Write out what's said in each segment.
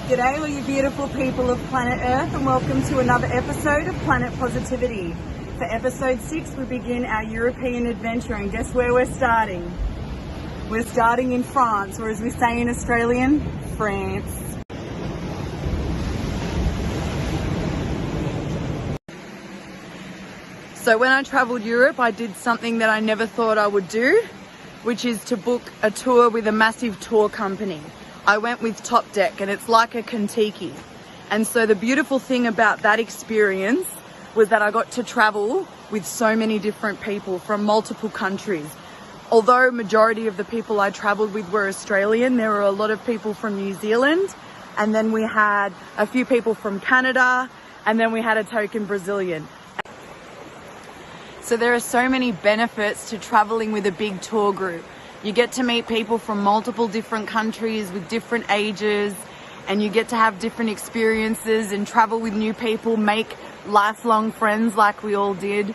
G'day all you beautiful people of planet Earth, and welcome to another episode of Planet Positivity. For episode 6 we begin our European adventure, and guess where we're starting? We're starting in France, or as we say in Australian, France. So when I travelled Europe, I did something that I never thought I would do, which is to book a tour with a massive tour company. I went with Top Deck, and it's like a Kentucky. And so the beautiful thing about that experience was that I got to travel with so many different people from multiple countries. Although majority of the people I travelled with were Australian, there were a lot of people from New Zealand, and then we had a few people from Canada, and then we had a token Brazilian. So there are so many benefits to traveling with a big tour group. You get to meet people from multiple different countries with different ages, and you get to have different experiences and travel with new people, make lifelong friends like we all did.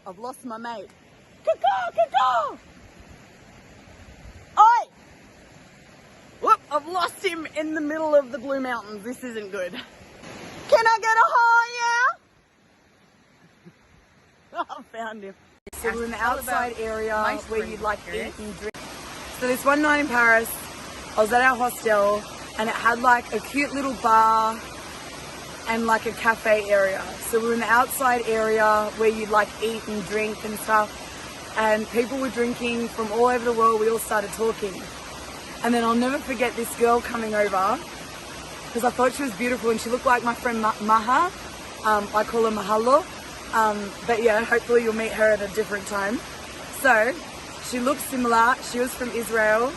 I've lost my mate. Caw-caw! Oi! Whoop, I've lost him in the middle of the Blue Mountains. This isn't good. Can I get a hi, yeah? I found him. So we're in the outside area where you'd like eat and drink. So this one night in Paris, I was at our hostel, and it had like a cute little bar and like a cafe area. So we're in the outside area where you'd like eat and drink and stuff, and people were drinking from all over the world. We all started talking, and then I'll never forget this girl coming over because I thought she was beautiful, and she looked like my friend Maha. I call her Mahalo, but yeah, hopefully you'll meet her at a different time. So she looks similar. She was from Israel,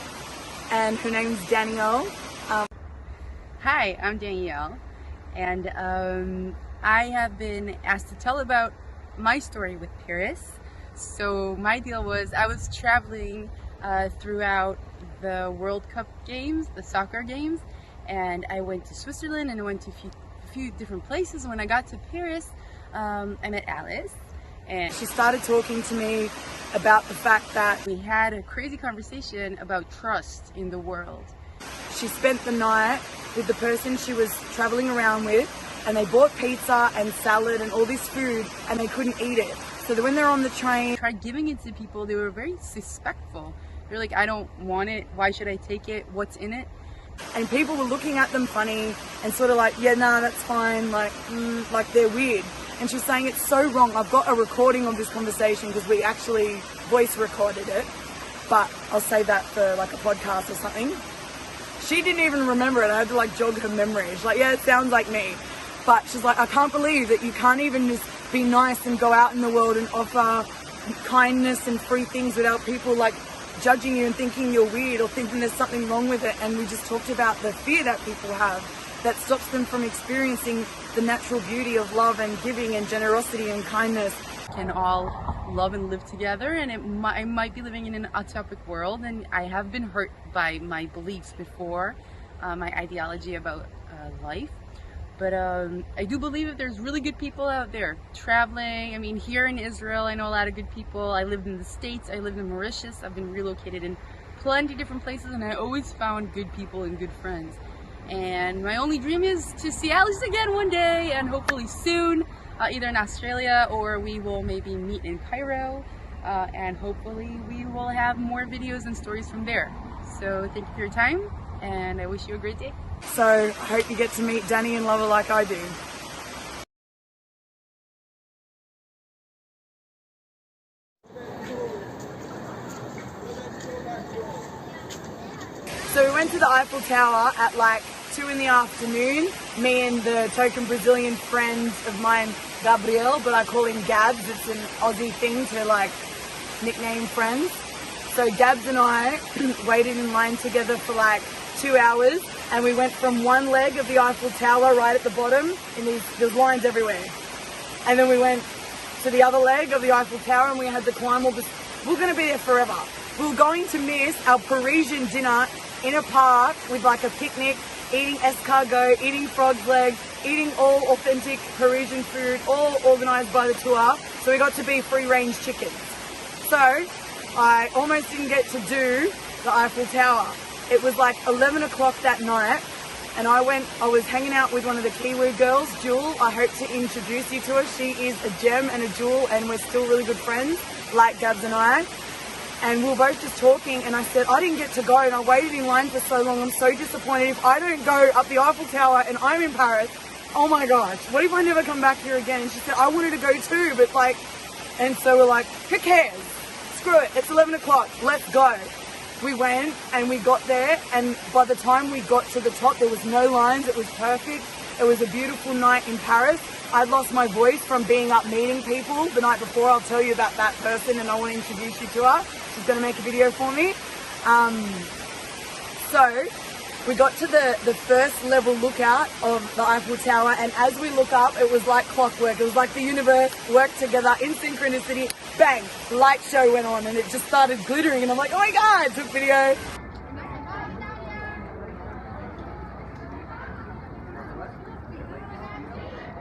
and her name's Danielle. Hi, I'm Danielle, and I have been asked to tell about my story with Paris. So my deal was I was traveling throughout the World Cup games, the soccer games, and I went to Switzerland and I went to a few different places. When I got to Paris, I met Alice, and She started talking to me about the fact that we had a crazy conversation about trust in the world. she spent the night with the person she was traveling around with, and they bought pizza and salad and all this food, and they couldn't eat it. So that when they're on the train, I tried giving it to people. They were very disrespectful. They're like, I don't want it. Why should I take it? What's in it? and people were looking at them funny and sort of like, yeah, nah, that's fine, like they're weird. And she was saying it's so wrong. I've got a recording of this conversation because we actually voice recorded it, but I'll save that for like a podcast or something. She didn't even remember it. I had to like jog her memory. She's like, yeah, it sounds like me. But she's like, I can't believe that you can't even just be nice and go out in the world and offer kindness and free things without people like judging you and thinking you're weird or thinking there's something wrong with it. And we just talked about the fear that people have that stops them from experiencing the natural beauty of love and giving and generosity and kindness. Can all love and live together, and I might be living in an utopic world, and I have been hurt by my beliefs before, my ideology about life. But I do believe that there's really good people out there traveling. I mean, here in Israel, I know a lot of good people. I lived in the States, I lived in Mauritius, I've been relocated in plenty of different places, and I always found good people and good friends. And my only dream is to see Alice again one day, and hopefully soon, either in Australia, or we will maybe meet in Cairo, and hopefully we will have more videos and stories from there. So thank you for your time, and I wish you a great day. So I hope you get to meet Danny and love her like I do. So we went to the Eiffel Tower at like 2 in the afternoon, me and the token Brazilian friend of mine, Gabriel, but I call him Gabs. It's an Aussie thing to like nickname friends. So Gabs and I waited in line together for like 2 hours, and we went from one leg of the Eiffel Tower right at the bottom, and there's lines everywhere. And then we went to the other leg of the Eiffel Tower, and we had to climb all this. We're going to be there forever. We were going to miss our Parisian dinner in a park with like a picnic, eating escargot, eating frog's legs, eating all authentic Parisian food, all organised by the tour. So we got to be free-range chickens. So I almost didn't get to do the Eiffel Tower. It was like 11 o'clock that night, and I was hanging out with one of the Kiwi girls, Jewel. I hope to introduce you to her. She is a gem and a jewel, and we're still really good friends, like Gabs and I. And we were both just talking, and I said, I didn't get to go, and I waited in line for so long. I'm so disappointed. If I don't go up the Eiffel Tower and I'm in Paris, oh my gosh, what if I never come back here again? And she said, I wanted to go too, but like, and so we're like, who cares? Screw it, it's 11 o'clock, let's go. We went and we got there, and by the time we got to the top, there was no lines. It was perfect. It was a beautiful night in Paris. I'd lost my voice from being up meeting people the night before. I'll tell you about that person, and I want to introduce you to her. She's going to make a video for me. So we got to the first level lookout of the Eiffel Tower, and as we look up, it was like clockwork. It was like the universe worked together in synchronicity. Bang, light show went on, and it just started glittering, and I'm like, oh my god, took video.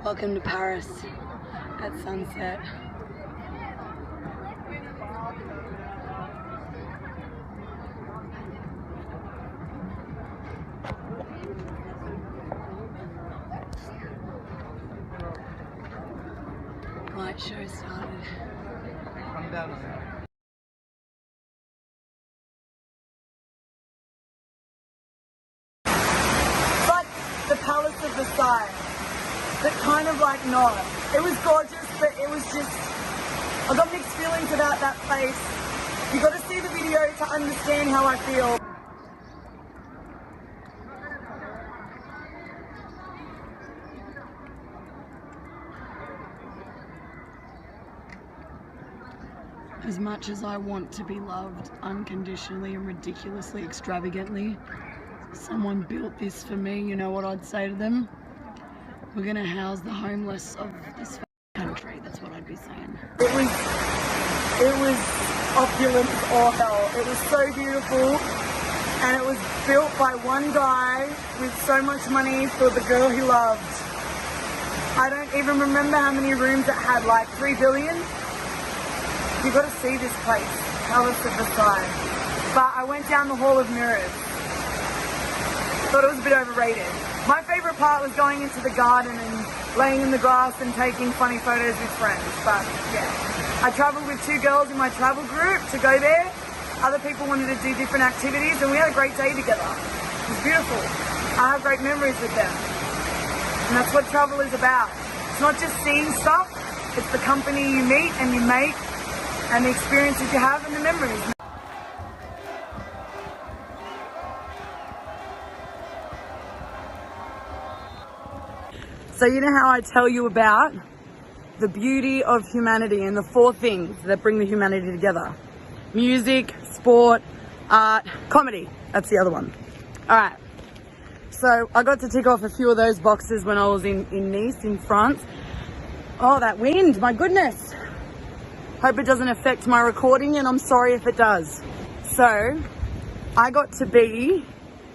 Welcome to Paris at sunset. Light show started. Come down on that. It's like the Palace of Versailles, but kind of like not. It was gorgeous, but it was just, I got mixed feelings about that place. You got to see the video to understand how I feel. As much as I want to be loved unconditionally and ridiculously extravagantly, someone built this for me, you know what I'd say to them? We're gonna house the homeless of this country. That's what I'd be saying. It was opulent as all hell. It was so beautiful, and it was built by one guy with so much money for the girl he loved. I don't even remember how many rooms it had, like 3 billion. You got to see this place, Palace of Versailles. But I went down the Hall of Mirrors. Thought it was a bit overrated. My favourite part was going into the garden and laying in the grass and taking funny photos with friends. But yeah, I travelled with 2 girls in my travel group to go there. Other people wanted to do different activities, and we had a great day together. It was beautiful. I have great memories with them. And that's what travel is about. It's not just seeing stuff, it's the company you meet and you make, and the experiences you have and the memories. So you know how I tell you about the beauty of humanity and the 4 things that bring the humanity together? Music, sport, art, comedy. That's the other one. All right. So I got to tick off a few of those boxes when I was in Nice in France. Oh, that wind, my goodness. Hope it doesn't affect my recording, and I'm sorry if it does. So I got to be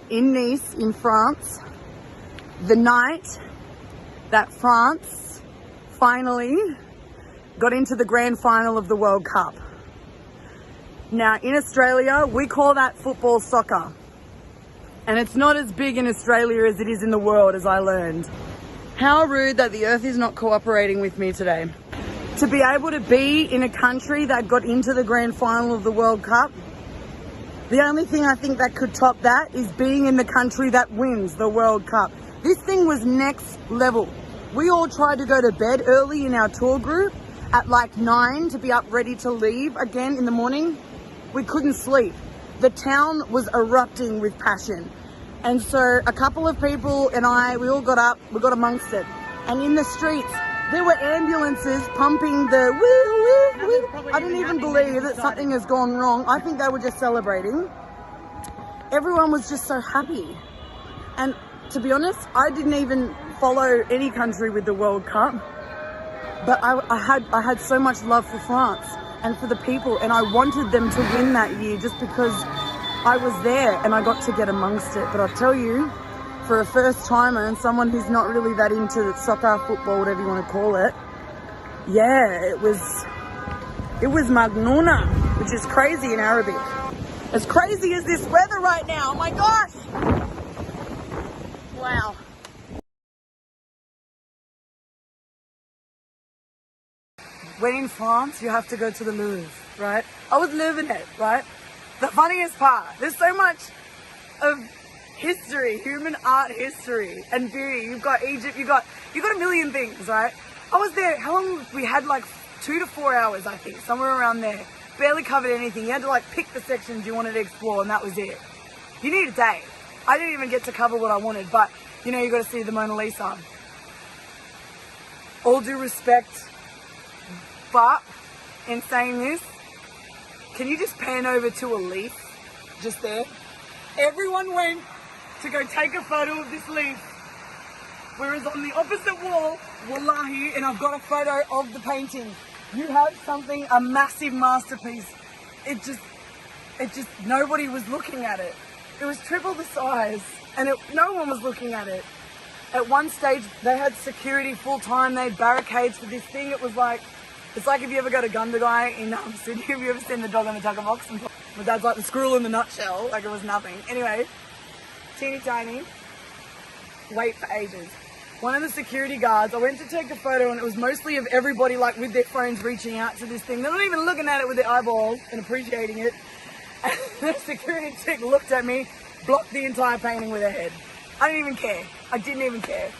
in Nice in France the night that France finally got into the grand final of the World Cup. Now in Australia, we call that football soccer. And it's not as big in Australia as it is in the world, as I learned. How rude that the earth is not cooperating with me today. To be able to be in a country that got into the grand final of the World Cup, the only thing I think that could top that is being in the country that wins the World Cup. This thing was next level. We all tried to go to bed early in our tour group at like 9 to be up ready to leave again in the morning. We couldn't sleep. The town was erupting with passion. And so a couple of people and we all got up, we got amongst it. And in the streets, there were ambulances pumping the woo, woo, woo. I didn't even believe that something has gone wrong. I think they were just celebrating. Everyone was just so happy. And to be honest, I didn't even follow any country with the World Cup. But I had so much love for France and for the people, and I wanted them to win that year just because I was there and I got to get amongst it. But I'll tell you, for a first timer and someone who's not really that into soccer, football, whatever you want to call it, yeah, it was Magnona. which is crazy in Arabic. As crazy as this weather right now, oh my gosh! Wow. When in France, you have to go to the Louvre, right? I was living it, right? The funniest part, there's so much of history, human art history and beauty. You've got Egypt, you've got a million things, right? I was there, how long? We had like 2 to 4 hours, I think, somewhere around there. Barely covered anything. You had to like pick the sections you wanted to explore and that was it. You need a day. I didn't even get to cover what I wanted, but you know, you got to see the Mona Lisa. All due respect, but in saying this, can you just pan over to a leaf just there? Everyone went to go take a photo of this leaf, whereas on the opposite wall, wallahi, and I've got a photo of the painting. You have something, a massive masterpiece. It just, nobody was looking at it. It was triple the size and no one was looking at it. At one stage, they had security full time. They had barricades for this thing. It was like, it's like if you ever go to Gundagai in Sydney, have you ever seen the dog on the tucker box? My dad's like the squirrel in the nutshell, like it was nothing. Anyway, teeny tiny, wait for ages. One of the security guards, I went to take a photo and it was mostly of everybody like with their phones reaching out to this thing. They're not even looking at it with their eyeballs and appreciating it. And the security chick looked at me, blocked the entire painting with her head. I didn't even care. I didn't even care.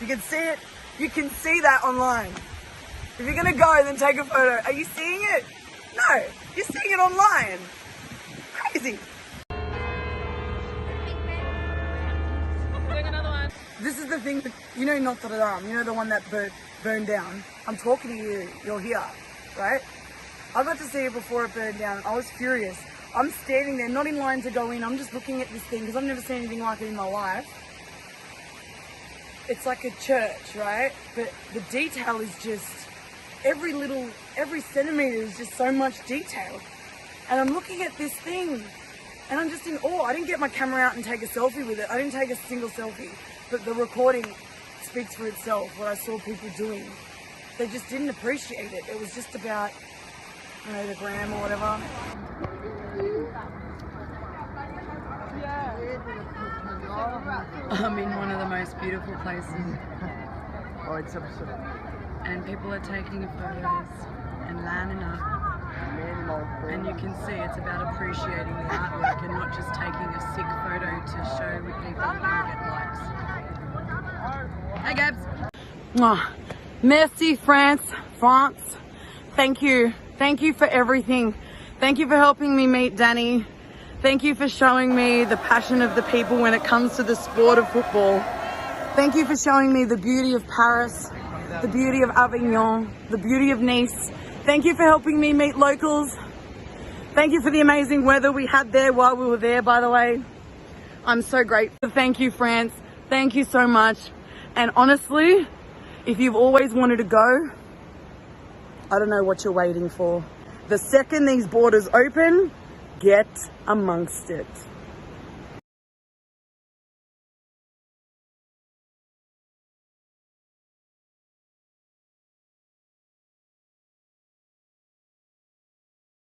You can see it. You can see that online. If you're gonna go, then take a photo. Are you seeing it? No, you're seeing it online. Crazy. This is the thing that, you know, Notre Dame, you know, the one that burned down. I'm talking to you, you're here, right? I got to see it before it burned down. I was furious. I'm standing there, not in line to go in. I'm just looking at this thing because I've never seen anything like it in my life. It's like a church, right? But the detail is just, every centimeter is just so much detail. And I'm looking at this thing and I'm just in awe. I didn't get my camera out and take a selfie with it. I didn't take a single selfie. But the recording speaks for itself, what I saw people doing. They just didn't appreciate it. It was just about, you know, the gram or whatever. I'm in one of the most beautiful places. And people are taking photos and lining up. And you can see it's about appreciating the artwork and not just taking a sick photo to show with people and get likes. Hey Gabs. Oh, merci France. Thank you. Thank you for everything. Thank you for helping me meet Danny. Thank you for showing me the passion of the people when it comes to the sport of football. Thank you for showing me the beauty of Paris, the beauty of Avignon, the beauty of Nice. Thank you for helping me meet locals. Thank you for the amazing weather we had there while we were there, by the way. I'm so grateful. Thank you, France. Thank you so much. And honestly, if you've always wanted to go, I don't know what you're waiting for. The second these borders open, get amongst it.